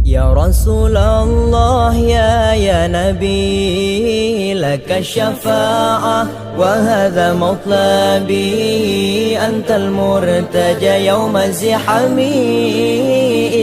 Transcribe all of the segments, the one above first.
Ya Rasulullah ya Nabi, laka syafa'ah wa hadha matlabi, antal murtaja yawma zihami,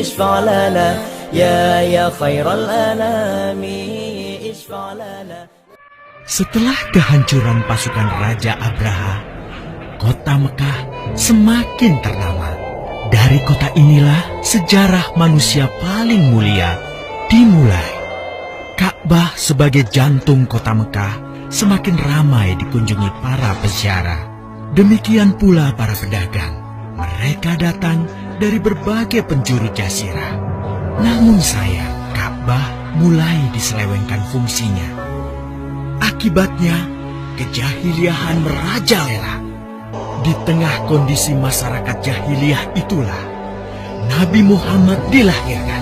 isfa' lana ya khairal anami, isfa' lana. Setelah kehancuran pasukan Raja Abraha, kota Mekah semakin ternama. Dari kota inilah sejarah manusia paling mulia dimulai. Ka'bah sebagai jantung kota Mekah semakin ramai dikunjungi para peziarah. Demikian pula para pedagang. Mereka datang dari berbagai penjuru jazirah. Namun sayang, Ka'bah mulai diselewengkan fungsinya. Akibatnya, kejahiliahan merajalela. Di tengah kondisi masyarakat jahiliyah itulah Nabi Muhammad dilahirkan.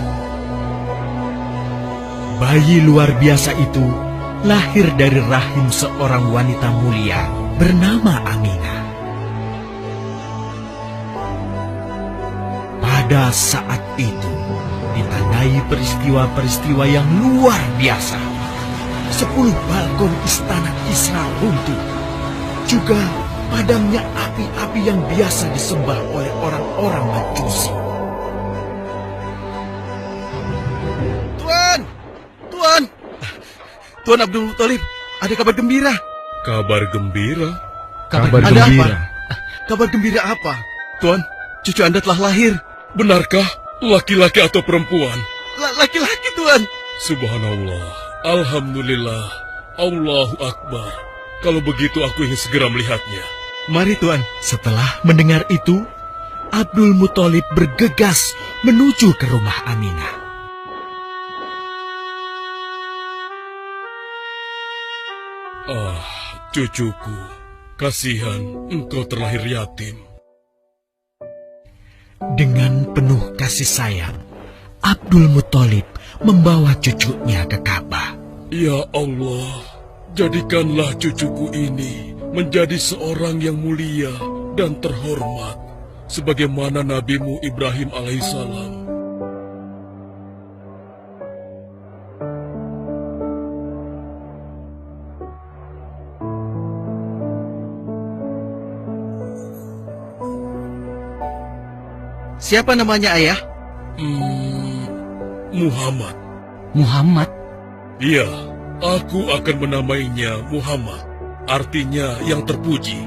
Bayi luar biasa itu lahir dari rahim seorang wanita mulia bernama Aminah. Pada saat itu ditandai peristiwa-peristiwa yang luar biasa. 10 balkon istana Kisra runtuh. Juga padamnya api-api yang biasa disembah oleh orang-orang Majusi. Tuan Abdul Muthalib, ada kabar gembira. Kabar gembira? Kabar gembira? Kabar gembira apa? Tuan, cucu Anda telah lahir. Benarkah? Laki-laki atau perempuan? Laki-laki, Tuan. Subhanallah, Alhamdulillah, Allahu Akbar. Kalau begitu aku ingin segera melihatnya. Mari, Tuan. Setelah mendengar itu, Abdul Muthalib bergegas menuju ke rumah Aminah. Ah, cucuku, kasihan engkau terlahir yatim. Dengan penuh kasih sayang, Abdul Muthalib membawa cucunya ke Ka'bah. Ya Allah, jadikanlah cucuku ini menjadi seorang yang mulia dan terhormat, sebagaimana Nabimu Ibrahim alaihissalam. Siapa namanya, Ayah? Muhammad. Muhammad? Iya, aku akan menamainya Muhammad. Artinya yang terpuji.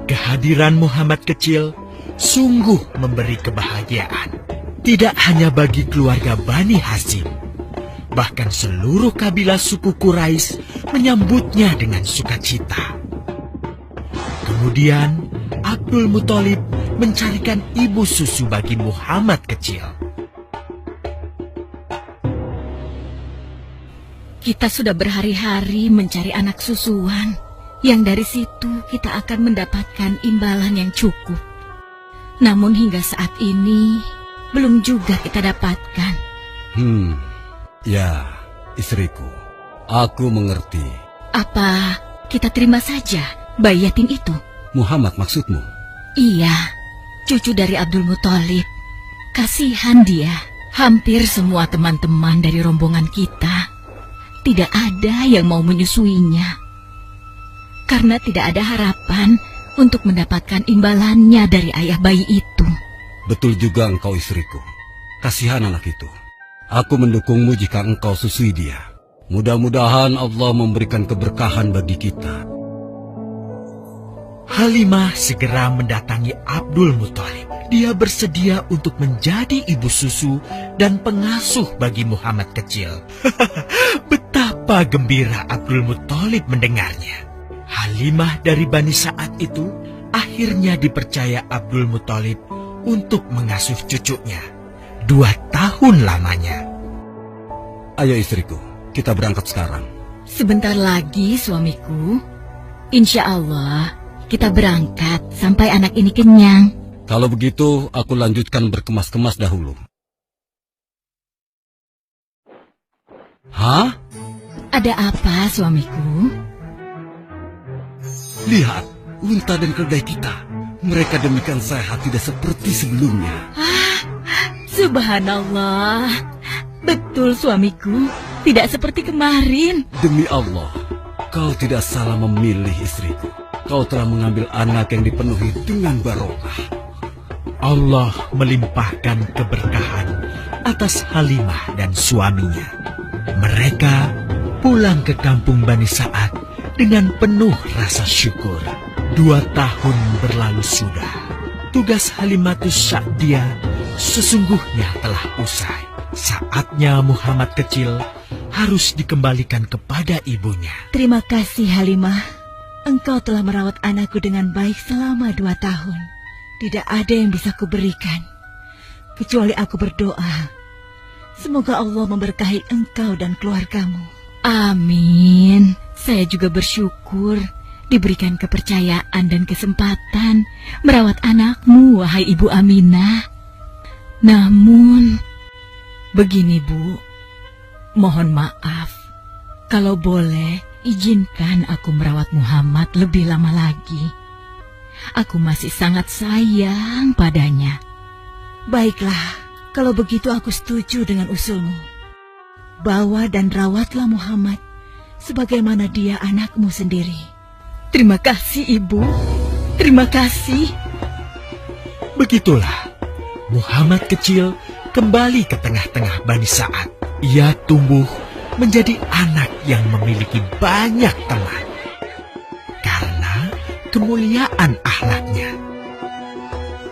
Kehadiran Muhammad kecil sungguh memberi kebahagiaan. Tidak hanya bagi keluarga Bani Hashim, bahkan seluruh kabilah suku Quraisy menyambutnya dengan sukacita. Kemudian Abdul Muthalib mencarikan ibu susu bagi Muhammad kecil. Kita sudah berhari-hari mencari anak susuan, yang dari situ kita akan mendapatkan imbalan yang cukup. Namun hingga saat ini, belum juga kita dapatkan. Ya, istriku, aku mengerti. Apa kita terima saja bayi yatim itu? Muhammad maksudmu? Iya, cucu dari Abdul Muthalib. Kasihan dia. Hampir semua teman-teman dari rombongan kita tidak ada yang mau menyusuinya. Karena tidak ada harapan untuk mendapatkan imbalannya dari ayah bayi itu. Betul juga engkau, istriku. Kasihan anak itu. Aku mendukungmu jika engkau susui dia. Mudah-mudahan Allah memberikan keberkahan bagi kita. Halimah segera mendatangi Abdul Muthalib. Dia bersedia untuk menjadi ibu susu dan pengasuh bagi Muhammad kecil. Betapa gembira Abdul Muthalib mendengarnya. Halimah dari Bani Sa'ad itu akhirnya dipercaya Abdul Muthalib untuk mengasuh cucunya 2 tahun lamanya. Ayo istriku, kita berangkat sekarang. Sebentar lagi suamiku. Insya Allah kita berangkat sampai anak ini kenyang. Kalau begitu, aku lanjutkan berkemas-kemas dahulu. Hah? Ada apa suamiku? Lihat, unta dan keledai kita. Mereka demikian sehat, tidak seperti sebelumnya. Subhanallah. Betul suamiku, tidak seperti kemarin. Demi Allah, kau tidak salah memilih istriku. Kau telah mengambil anak yang dipenuhi dengan barokah. Allah melimpahkan keberkahan atas Halimah dan suaminya. Mereka pulang ke kampung Bani Sa'ad dengan penuh rasa syukur. 2 tahun berlalu sudah. Tugas Halimatus Sa'diyah sesungguhnya telah usai. Saatnya Muhammad kecil harus dikembalikan kepada ibunya. Terima kasih Halimah. Engkau telah merawat anakku dengan baik selama 2 tahun. Tidak ada yang bisa kuberikan, kecuali aku berdoa. Semoga Allah memberkahi engkau dan keluargamu. Amin. Saya juga bersyukur diberikan kepercayaan dan kesempatan merawat anakmu, wahai Ibu Aminah. Namun, begini Bu, mohon maaf. Kalau boleh, izinkan aku merawat Muhammad lebih lama lagi. Aku masih sangat sayang padanya. Baiklah, kalau begitu aku setuju dengan usulmu. Bawa dan rawatlah Muhammad sebagaimana dia anakmu sendiri. Terima kasih, Ibu. Terima kasih. Begitulah, Muhammad kecil kembali ke tengah-tengah Bani Sa'ad. Ia tumbuh menjadi anak yang memiliki banyak teman. Karena kemuliaan akhlaknya.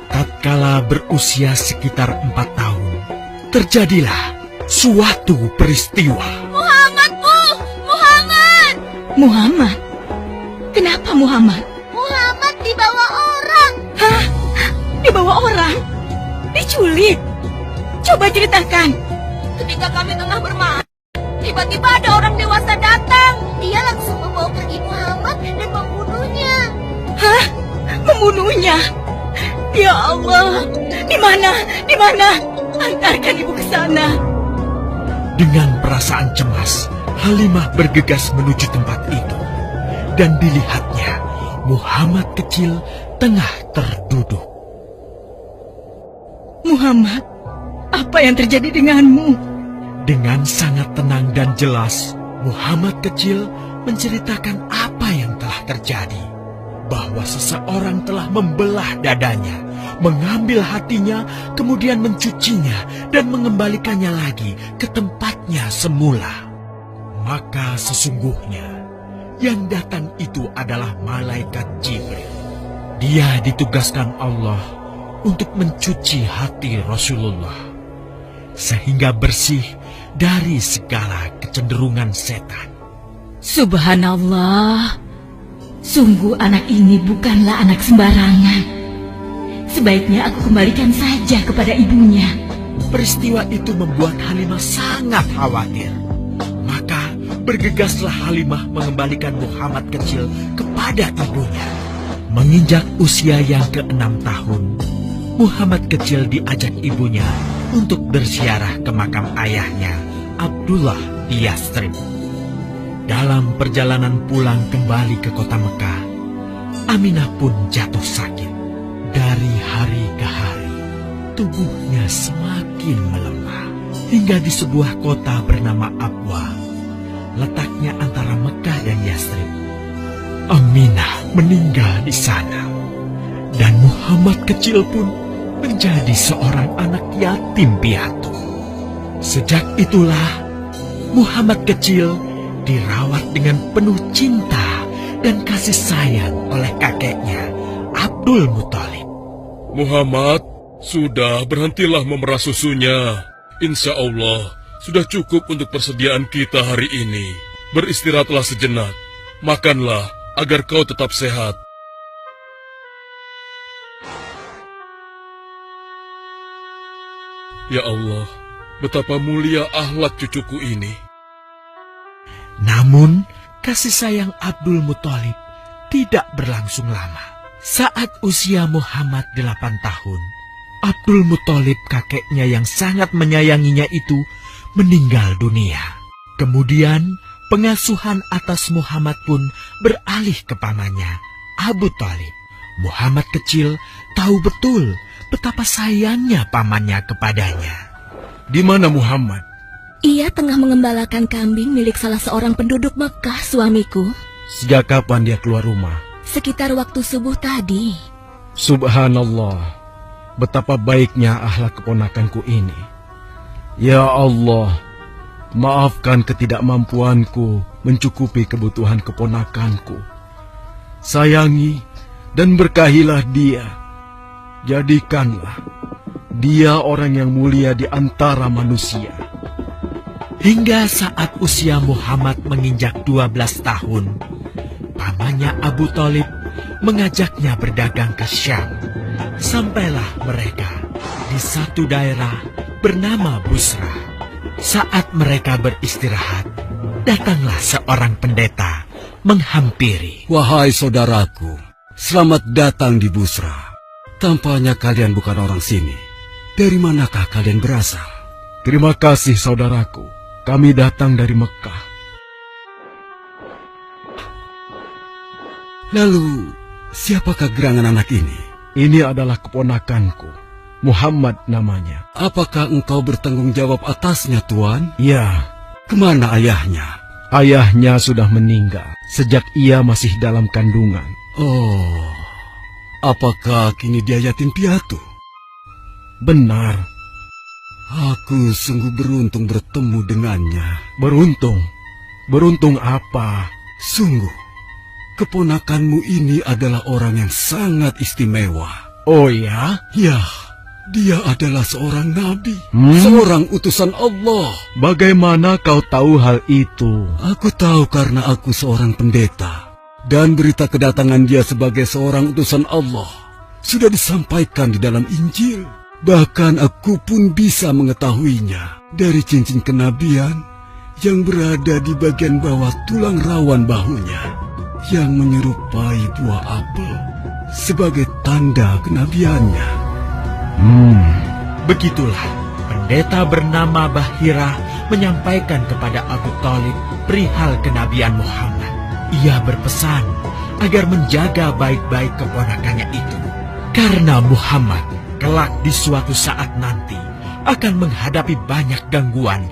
Tatkala berusia sekitar 4 tahun, terjadilah suatu peristiwa. Muhammad, Bu! Muhammad! Muhammad? Kenapa Muhammad? Muhammad dibawa orang. Hah? Dibawa orang? Diculik? Coba ceritakan. Ketika kami tengah bermain, tiba-tiba ada orang dewasa datang. Dia langsung membawa pergi Muhammad dan membunuhnya. Hah? Membunuhnya? Ya Allah, di mana? Di mana? Antarkan ibu ke sana. Dengan perasaan cemas, Halimah bergegas menuju tempat itu. Dan dilihatnya, Muhammad kecil tengah terduduk. Muhammad, apa yang terjadi denganmu? Dengan sangat tenang dan jelas, Muhammad kecil menceritakan apa yang telah terjadi. Bahwa seseorang telah membelah dadanya, mengambil hatinya, kemudian mencucinya dan mengembalikannya lagi ke tempatnya semula. Maka sesungguhnya yang datang itu adalah malaikat Jibril. Dia ditugaskan Allah untuk mencuci hati Rasulullah sehingga bersih dari segala kecenderungan setan. Subhanallah, sungguh anak ini bukanlah anak sembarangan. Sebaiknya aku kembalikan saja kepada ibunya. Peristiwa itu membuat Halimah sangat khawatir. Maka bergegaslah Halimah mengembalikan Muhammad kecil kepada ibunya. Menginjak usia yang ke-6 tahun, Muhammad kecil diajak ibunya untuk berziarah ke makam ayahnya, Abdullah di Yathrib. Dalam perjalanan pulang kembali ke kota Mekah, Aminah pun jatuh sakit. Dari hari ke hari, tubuhnya semakin melemah. Hingga di sebuah kota bernama Abwa, letaknya antara Mekah dan Yathrib, Aminah meninggal di sana. Dan Muhammad kecil pun menjadi seorang anak yatim piatu. Sejak itulah, Muhammad kecil dirawat dengan penuh cinta dan kasih sayang oleh kakeknya, Abdul Muthalib. Muhammad, sudah berhentilah memerah susunya. Insya Allah, sudah cukup untuk persediaan kita hari ini. Beristirahatlah sejenak. Makanlah agar kau tetap sehat. Ya Allah, betapa mulia akhlak cucuku ini. Namun, kasih sayang Abdul Muthalib tidak berlangsung lama. Saat usia Muhammad 8 tahun, Abdul Muthalib kakeknya yang sangat menyayanginya itu meninggal dunia. Kemudian, pengasuhan atas Muhammad pun beralih ke pamannya, Abu Thalib. Muhammad kecil tahu betul betapa sayangnya pamannya kepadanya. Di mana Muhammad? Ia tengah mengembalakan kambing milik salah seorang penduduk Mekah, suamiku. Sejak kapan dia keluar rumah? Sekitar waktu subuh tadi. Subhanallah, betapa baiknya akhlak keponakanku ini. Ya Allah, maafkan ketidakmampuanku mencukupi kebutuhan keponakanku. Sayangi dan berkahilah dia. Jadikanlah dia orang yang mulia di antara manusia. Hingga saat usia Muhammad menginjak 12 tahun, pamannya Abu Thalib mengajaknya berdagang ke Syam. Sampailah mereka di satu daerah bernama Busra. Saat mereka beristirahat, datanglah seorang pendeta menghampiri. Wahai saudaraku, selamat datang di Busra. Tampaknya kalian bukan orang sini. Dari manakah kalian berasal? Terima kasih saudaraku, kami datang dari Mekah. Lalu, siapakah gerangan anak ini? Ini adalah keponakanku, Muhammad namanya. Apakah engkau bertanggung jawab atasnya, Tuan? Ya, Kemana ayahnya? ayahnya sudah meninggal sejak ia masih dalam kandungan. Oh, apakah kini dia yatim piatu? Benar, Aku sungguh beruntung bertemu dengannya. beruntung. Beruntung apa? Sungguh, keponakanmu ini adalah orang yang sangat istimewa. Oh ya? Ya, dia adalah seorang nabi, Hmm? seorang utusan Allah. Bagaimana kau tahu hal itu? Aku tahu karena aku seorang pendeta. Dan berita kedatangan dia sebagai seorang utusan Allah sudah disampaikan di dalam Injil. Bahkan aku pun bisa mengetahuinya dari cincin kenabian yang berada di bagian bawah tulang rawan bahunya yang menyerupai buah apel sebagai tanda kenabiannya. Begitulah pendeta bernama Bahira menyampaikan kepada Abu Thalib perihal kenabian Muhammad. Ia berpesan agar menjaga baik-baik keponakannya itu, karena Muhammad kelak di suatu saat nanti akan menghadapi banyak gangguan